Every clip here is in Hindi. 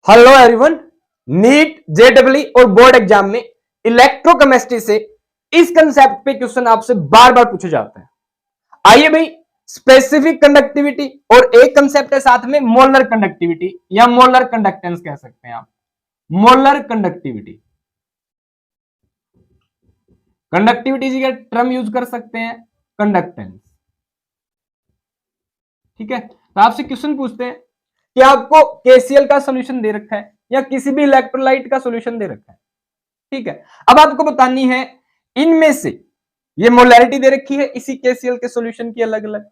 हेलो एवरीवन, नीट जेडब्ल्यू और बोर्ड एग्जाम में इलेक्ट्रोकेमिस्ट्री से इस कंसेप्ट पे क्वेश्चन आपसे बार बार पूछे जाते हैं। आइए भाई, स्पेसिफिक कंडक्टिविटी और एक कंसेप्ट है साथ में मोलर कंडक्टिविटी या मोलर कंडक्टेंस कह सकते हैं आप। मोलर कंडक्टिविटी, कंडक्टिविटी जी का टर्म यूज कर सकते हैं कंडक्टेंस। ठीक है, तो आपसे क्वेश्चन पूछते हैं कि आपको केसीएल का सॉल्यूशन दे रखा है या किसी भी इलेक्ट्रोलाइट का सॉल्यूशन दे रखा है। ठीक है, अब आपको बतानी है इनमें से ये मोलैरिटी दे रखी है इसी केसीएल के सॉल्यूशन की अलग अलग,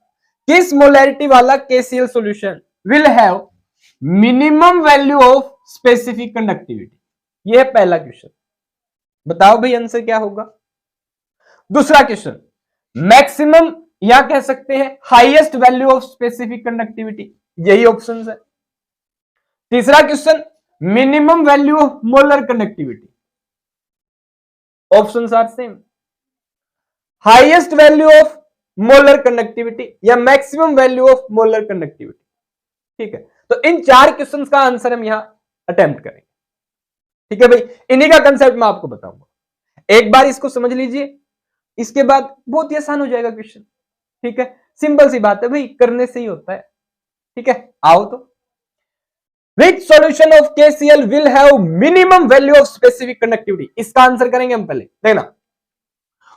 किस मोलैरिटी वाला KCL solution will have minimum value of specific conductivity. ये है पहला क्वेश्चन, बताओ भाई आंसर क्या होगा। दूसरा क्वेश्चन, मैक्सिमम या कह सकते हैं highest value of specific conductivity, यही ऑप्शन है। तीसरा question, minimum value of molar conductivity, options are same. Highest value of molar conductivity या maximum value of molar conductivity. ठीक है, तो इन चार क्वेश्चंस का आंसर हम यहां अटेम्प्ट करेंगे। ठीक है भाई, इन्हीं का कंसेप्ट मैं आपको बताऊंगा। एक बार इसको समझ लीजिए, इसके बाद बहुत ही आसान हो जाएगा क्वेश्चन। ठीक है, सिंपल सी बात है भाई, करने से ही होता है। ठीक है, आओ तो Which solution of KCl will have minimum value of specific conductivity? इसका आंसर करेंगे हम पहले। देखना,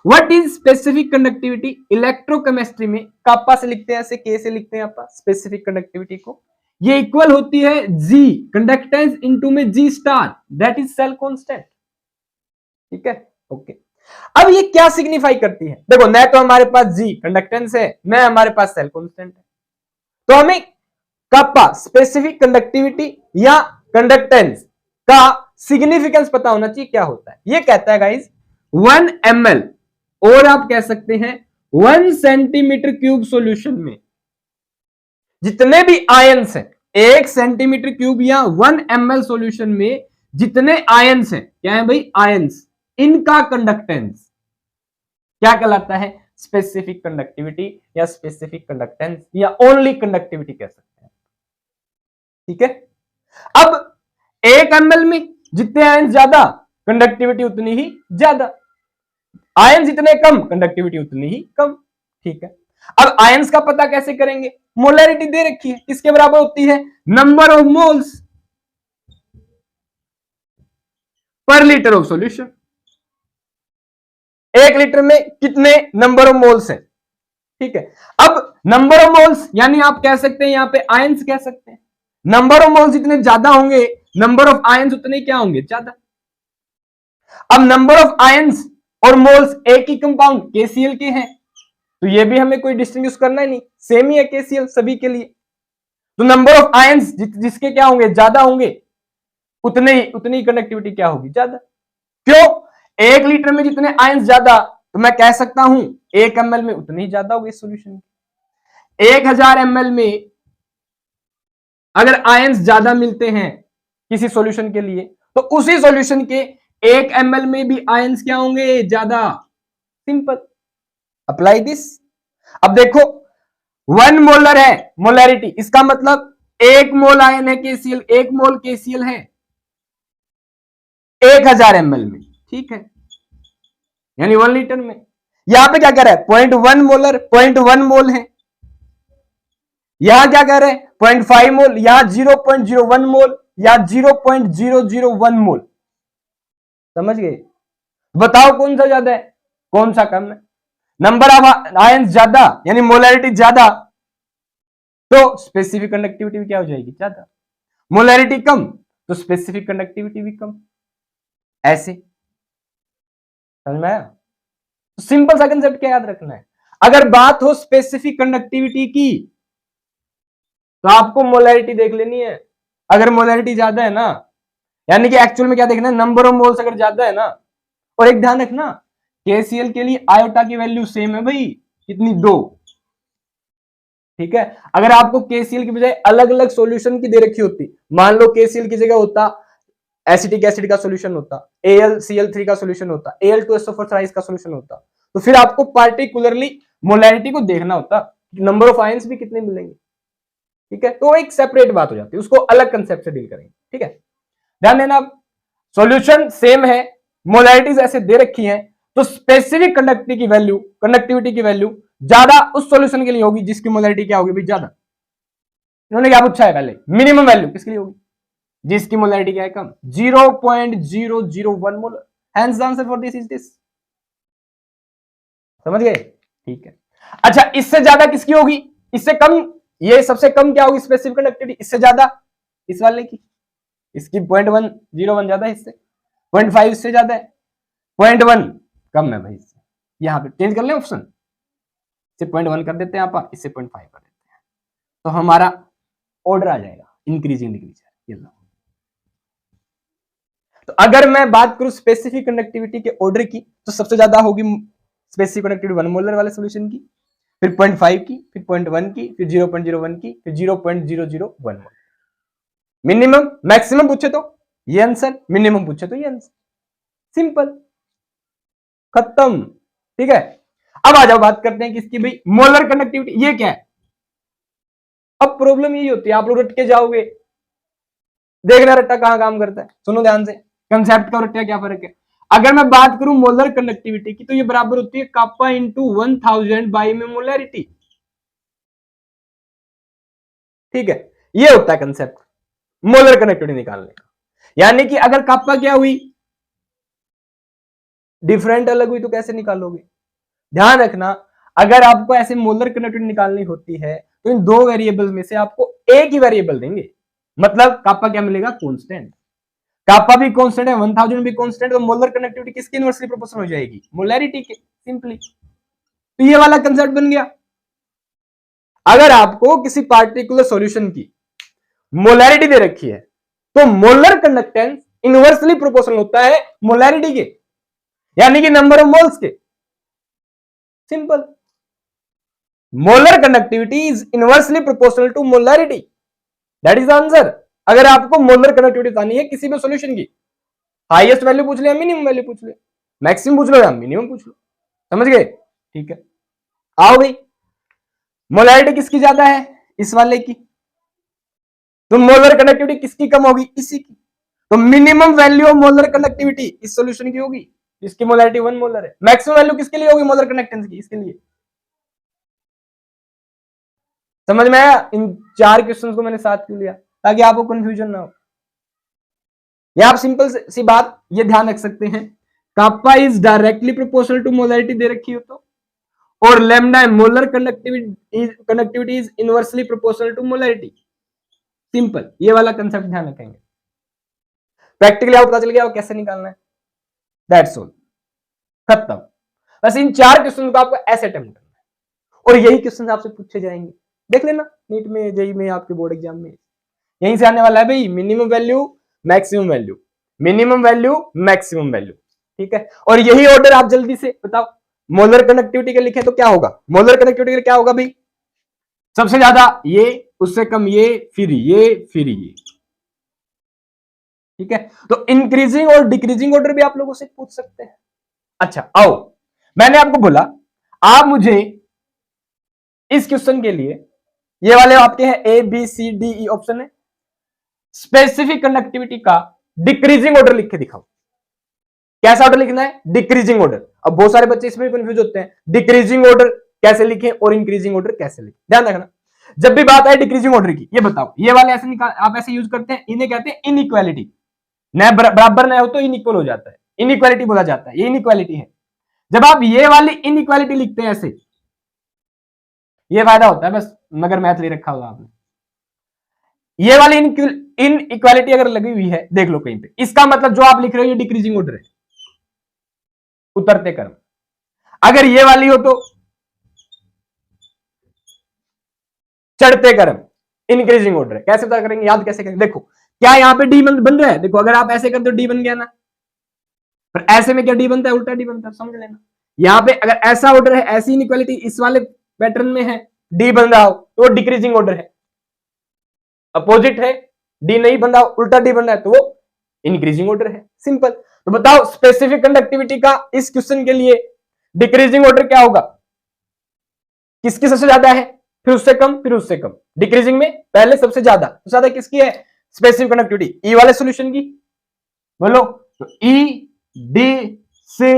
What is specific conductivity? Electrochemistry में कापा से लिखते हैं, ऐसे के से लिखते हैं आप स्पेसिफिक कंडक्टिविटी को। ये इक्वल होती है G कंडक्टेंस इनटू में G star, that is cell constant. ठीक है, ओके। अब ये क्या सिग्निफाई करती है? देखो, न तो हमारे पास G कंडक्टेंस है, न हमारे पास सेल कांस्टेंट है, तो हमें कापा स्पेसिफिक कंडक्टिविटी या कंडक्टेंस का सिग्निफिकेंस पता होना चाहिए क्या होता है। ये कहता है गाइस 1 ml और आप कह सकते हैं 1 सेंटीमीटर क्यूब सॉल्यूशन में जितने भी आयंस हैं, 1 सेंटीमीटर क्यूब या 1 ml सॉल्यूशन में जितने आयंस हैं, क्या है भाई आयंस, इनका कंडक्टेंस क्या कहलाता है? स्पेसिफिक कंडक्टिविटी या स्पेसिफिक कंडक्टेंस या ओनली कंडक्टिविटी कह सकते हैं। ठीक है, अब 1 ml में जितने आयन ज्यादा कंडक्टिविटी उतनी ही ज्यादा, आयन जितने कम कंडक्टिविटी उतनी ही कम। ठीक है, अब आयंस का पता कैसे करेंगे? मोलैरिटी दे रखी है, इसके बराबर होती है number of moles per litre of solution. 1 litre में कितने नंबर ऑफ मोल्स है? ठीक है, अब नंबर ऑफ मोल्स यानी आप कह सकते हैं यहां पे आयंस कह सकते हैं। नंबर ऑफ मोल्स जितने ज्यादा होंगे, नंबर ऑफ आयंस उतने क्या होंगे? ज्यादा। अब नंबर ऑफ आयंस और मोल्स एक ही कंपाउंड केसीएल के हैं, तो ये भी हमें कोई डिस्टिंग्विश करना ही नहीं, सेम ही है केसीएल सभी के लिए। तो नंबर ऑफ आयंस जिसके क्या होंगे? ज्यादा होंगे, उतनी कंडक्टिविटी क्या होगी? ज्यादा। क्यों? 1 लीटर में जितने आयंस ज्यादा, तो मैं कह सकता हूं 1 ml में उतनी ही ज्यादा होगी सॉल्यूशन। 1000 ml में अगर आयंस ज्यादा मिलते हैं किसी सॉल्यूशन के लिए, तो उसी सॉल्यूशन के 1 ml में भी आयंस क्या होंगे? ज्यादा। Simple, apply this. अब देखो 1 मोलर है मोलैरिटी, इसका मतलब 1 मोल आयन है केसीएल, 1 मोल केसीएल है 1000 ml में। ठीक है, यानी 1 लीटर में। यहां पे क्या कह रहा है? 0.1 मोलर, 0.1 मोल है। यहां क्या कह रहे हैं? 0.5 मोल, यहां 0.01 मोल, यहां 0.001 मोल। समझ गए? बताओ कौन सा ज्यादा है, कौन सा कम है? नंबर ऑफ आयंस ज्यादा यानी मोलैरिटी ज्यादा, तो स्पेसिफिक कंडक्टिविटी भी क्या हो जाएगी? ज्यादा। मोलैरिटी कम तो स्पेसिफिक कंडक्टिविटी भी कम। ऐसे समझ में आया? तो सिंपल सा कंसेप्ट क्या याद रखना है, अगर बात हो स्पेसिफिक कंडक्टिविटी की तो आपको मोलैरिटी देख लेनी है। अगर मोलैरिटी ज्यादा है ना, यानी कि एक्चुअल में क्या देखना है? नंबर ऑफ मोल्स अगर ज्यादा है ना। और एक ध्यान रखना, केसीएल के लिए आयोटा की वैल्यू सेम है भाई, कितनी? 2। ठीक है, अगर आपको केसीएल की बजाय अलग अलग सॉल्यूशन की दे रखी होती, मान लो केसीएल की जगह होता एसिटिक एसिड का सॉल्यूशन होता, AlCl3 का सॉल्यूशन होता, Al2SO4 का सॉल्यूशन होता, तो फिर आपको पार्टिकुलरली मोलैरिटी को देखना होता, नंबर ऑफ आयंस भी कितने मिलेंगे। ठीक है, तो एक सेपरेट बात हो जाती है, उसको अलग कंसेप्ट से डील करेंगे। ठीक है। ध्यान देना, आप सॉल्यूशन सेम है, मोलैरिटीज ऐसे दे रखी हैं, तो स्पेसिफिक कंडक्टिविटी की वैल्यू ज्यादा उस सॉल्यूशन के लिए होगी जिसकी मोलैरिटी क्या होगी भाई, ज्यादा। इन्होंने क्या पूछा है पहले, मिनिमम वैल्यू किसके लिए होगी, जिसकी मोलैरिटी क्या है, कम, 0.001 molar. Hence the answer for this is this. समझ गए, ठीक है। अच्छा, इससे ज्यादा किसकी होगी, इससे कम, ये सबसे कम क्या होगी स्पेसिफिक कंडक्टिविटी, इससे ज्यादा इस वाले की, इसकी 0.101 ज्यादा है इससे, 0.5 इससे ज्यादा है, 0.1 कम है भाई इससे। यहां पे चेंज कर लें ऑप्शन, इसे 0.1 कर देते हैं आप, इससे 0.5 कर देते हैं, तो हमारा ऑर्डर आ जाएगा इंक्रीजिंग डिक्रीजिंग। ये लो, तो अगर मैं बात करूं स्पेसिफिक कंडक्टिविटी के ऑर्डर की, तो सबसे ज्यादा होगी स्पेसिफिक कंडक्टिविटी 1 मोलर वाले सॉल्यूशन की, फिर 0.5 की, फिर 0.1 की, फिर 0.01 की, फिर 0.001 मोलर। मिनिमम मैक्सिमम पूछे तो ये आंसर, मिनिमम पूछे तो ये आंसर, सिंपल, खत्म। ठीक है, अब आ जाओ बात करते हैं किसकी भाई, मोलर कंडक्टिविटी। ये क्या है, अब प्रॉब्लम यही होती है, आप लोग रट के जाओगे, देखना रट्टा कहां काम करता है। सुनो ध्यान से, कंसेप्ट का और रट्टा क्या फर्क है। अगर मैं बात करूं मोलर कंडक्टिविटी की, तो ये बराबर होती है कापा इंटू 1000 बाई में मोलैरिटी। ठीक है, ये होता है कंसेप्ट मोलर कंडक्टिविटी निकालने का। यानी कि अगर कापा क्या हुई, डिफरेंट अलग हुई, तो कैसे निकालोगे। ध्यान रखना, अगर आपको ऐसे मोलर कंडक्टिविटी निकालनी होती है, तो इन दो वेरिएबल में से आपको एक ही वेरिएबल देंगे, मतलब कापा क्या मिलेगा, कांस्टेंट। कापा भी कांस्टेंट है, 1000 भी कांस्टेंट, तो मोलर कंडक्टिविटी किसकी इनवर्सली प्रोपोर्शनल हो जाएगी, मोलैरिटी के, सिंपली। तो ये वाला कंसेप्ट बन गया। अगर आपको किसी पार्टिकुलर सॉल्यूशन की मोलैरिटी दे रखी है, तो मोलर कंडक्टेंस इनवर्सली प्रोपोर्शनल होता है मोलैरिटी के, यानी कि नंबर ऑफ मोल्स के, simple. Molar conductivity is inversely proportional to molarity, that is the answer. अगर आपको मोलर कंडक्टिविटी बतानी है किसी भी सॉल्यूशन की, हाईएस्ट वैल्यू पूछ ले, मिनिमम वैल्यू पूछ ले, मैक्सिमम पूछ लो या मिनिमम पूछ लो, समझ गए, ठीक है। आओ भाई, मोलैरिटी किसकी ज्यादा है, इस वाले की, तो मोलर कंडक्टिविटी किसकी कम होगी, इसी की। तो minimum value of molar conductivity इस सॉल्यूशन की होगी, इसकी मोलैरिटी 1 मोलर है। मैक्सिमम वैल्यू किसके लिए होगी, मोलर कंडक्टेंस की, इसके लिए। समझ में आया, इन 4 क्वेश्चंस को मैंने साथ क्यों लिया, ताकि आपको कंफ्यूजन ना हो। या आप सिंपल सी बात ये ध्यान रख सकते हैं, kappa is directly proportional to molarity दे रखी हो तो, और lambda molar conductivity is inversely proportional to molarity, simple. ये वाला कंसेप्ट ध्यान रखेंगे, प्रैक्टिकली आपको पता चल गया कैसे निकालना है, दैट्स ऑल, खत्म। बस इन 4 क्वेश्चन को आपको ऐसे अटेम्प्ट करना है, और यही क्वेश्चन आपसे पूछे जाएंगे, देख लेना नीट में, जेई में, आपके बोर्ड एग्जाम में यहीं से आने वाला है भाई, minimum value maximum value, minimum value maximum value, ठीक है। और यही ऑर्डर आप जल्दी से बताओ, मोलर कंडक्टिविटी के लिखे तो क्या होगा, मोलर कंडक्टिविटी के क्या होगा भाई, सबसे ज्यादा ये, उससे कम ये, फिर ये, फिर ये, ठीक है। तो इंक्रीजिंग और डिक्रीजिंग ऑर्डर भी आप लोगों से पूछ सकते हैं। अच्छा आओ, मैंने आपको बोला आप मुझे इस क्वेश्चन के लिए, ये वाले आपके हैं A B C D E option है, स्पेसिफिक कंडक्टिविटी का डिक्रीजिंग ऑर्डर लिख के दिखाओ। कैसा ऑर्डर लिखना है, डिक्रीजिंग ऑर्डर। अब बहुत सारे बच्चे इसमें कंफ्यूज होते हैं, डिक्रीजिंग ऑर्डर कैसे लिखें और इंक्रीजिंग ऑर्डर कैसे लिखें। ध्यान रखना, जब भी बात आए डिक्रीजिंग ऑर्डर की, ये बताओ, ये वाले ऐसे निकाल, आप ऐसे यूज करते हैं, इन्हें कहते हैं इनइक्वालिटी, न बराबर न हो तो इनइक्वल हो जाता है, इनइक्वालिटी बोला जाता है, ये इनइक्वालिटी है। जब आप ये वाली इनइक्वालिटी लिखते हैं ऐसे, ये फायदा होता है बस, मगर मैथ ले रखा होगा आपने, ये वाली इनइक्वालिटी अगर लगी हुई है, देख लो कहीं पे, इसका मतलब जो आप लिख रहे हो ये डिक्रीजिंग ऑर्डर है, उतरते क्रम। अगर ये वाली हो तो चढ़ते क्रम, इंक्रीजिंग ऑर्डर है। कैसे पता करेंगे, याद कैसे करेंगे, देखो क्या यहां पे डी बन रहा है, देखो अगर आप ऐसे करते हो डी बन गया ना, पर ऐसे में क्या डी बनता है, उल्टा डी बनता है, समझ लेना। यहां पे अगर ऐसा ऑर्डर है, ऐसी इनइक्वालिटी इस वाले पैटर्न में है, डी बन रहा हो तो डिक्रीजिंग ऑर्डर है, अपोजिट है, डी नहीं बन रहा, उल्टा डी बन रहा है, तो वो इंक्रीजिंग ऑर्डर है, सिंपल। तो बताओ स्पेसिफिक कंडक्टिविटी का इस क्वेश्चन के लिए डिक्रीजिंग ऑर्डर क्या होगा, किसकी सबसे ज्यादा है, फिर उससे कम, फिर उससे कम, डिक्रीजिंग में पहले सबसे ज्यादा, तो ज्यादा किसकी है, स्पेसिफिक कंडक्टिविटी ई वाले सॉल्यूशन की, बोलो। तो ई डी सी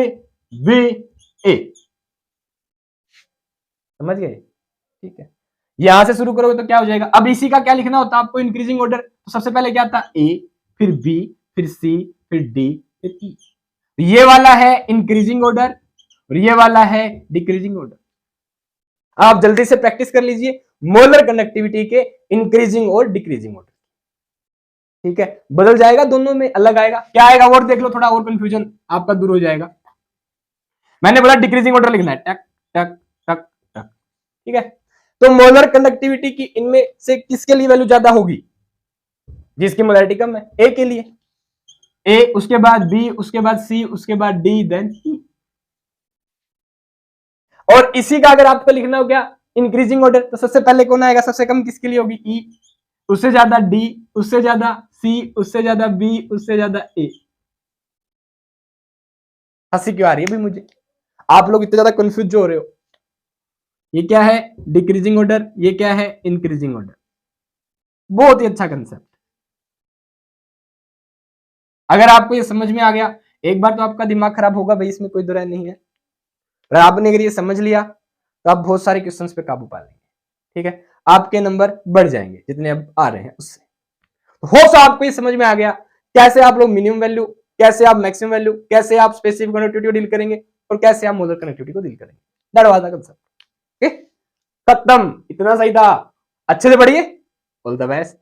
बी ए, समझ गए? ठीक है, यहां से शुरू करोगे तो क्या हो जाएगा? अब इसी का क्या लिखना होता है आपको? Increasing order. तो सबसे पहले क्या था? ए, फिर बी, फिर सी, फिर डी, फिर ई। ये वाला है इंक्रीजिंग ऑर्डर और ये वाला है डिक्रीजिंग ऑर्डर। आप जल्दी से प्रैक्टिस कर लीजिए मोलर कंडक्टिविटी के इंक्रीजिंग और डिक्रीजिंग ऑर्डर। ठीक है, बदल जाएगा, दोनों में अलग आएगा। क्या आएगा और देख लो, थोड़ा और कंफ्यूजन आपका दूर हो जाएगा। मैंने बोला डिक्रीजिंग ऑर्डर लिखना है, टक टक टक टक। ठीक है, तो मोलर कंडक्टिविटी की इनमें से किसके लिए वैल्यू ज्यादा होगी? जिसकी मोलैरिटी कम है, ए के लिए। ए, उसके बाद बी, उसके बाद सी, उसके बाद डी, देन ई। और इसी का अगर आपको लिखना हो क्या? इंक्रीजिंग ऑर्डर, तो सबसे पहले कौन आएगा? सबसे कम किसके लिए होगी? ई, उससे ज्यादा डी, उससे ज्यादा सी, उससे ज्यादा बी, उससे ज्यादा ए। हंसी क्यों आ रही है भाई मुझे? आप लोग इतने ज्यादा कंफ्यूज हो रहे हो। ये क्या है? Decreasing order. ये क्या है? Increasing order. बहुत ही अच्छा कंसेप्ट। अगर आपको ये समझ में आ गया, एक बार तो आपका दिमाग खराब होगा भाई, इसमें कोई दो राय नहीं है। और आपने अगर ये समझ लिया तो आप बहुत सारे क्वेश्चंस पे काबू पा लेंगे। ठीक है, आपके नंबर बढ़ जाएंगे जितने अब आ रहे हैं उससे। हो सो आपको ये समझ में आ गया कैसे आप लोग मिनिमम वैल्यू, कैसे आप मैक्सिमम वैल्यू, कैसे आप स्पेसिफिक कनेक्टिविटी को डील करेंगे और कैसे आप मोलर कनेक्टिविटी को डील करेंगे। That was the concept. खत्म, इतना सही था। अच्छे से पढ़िए। All the best.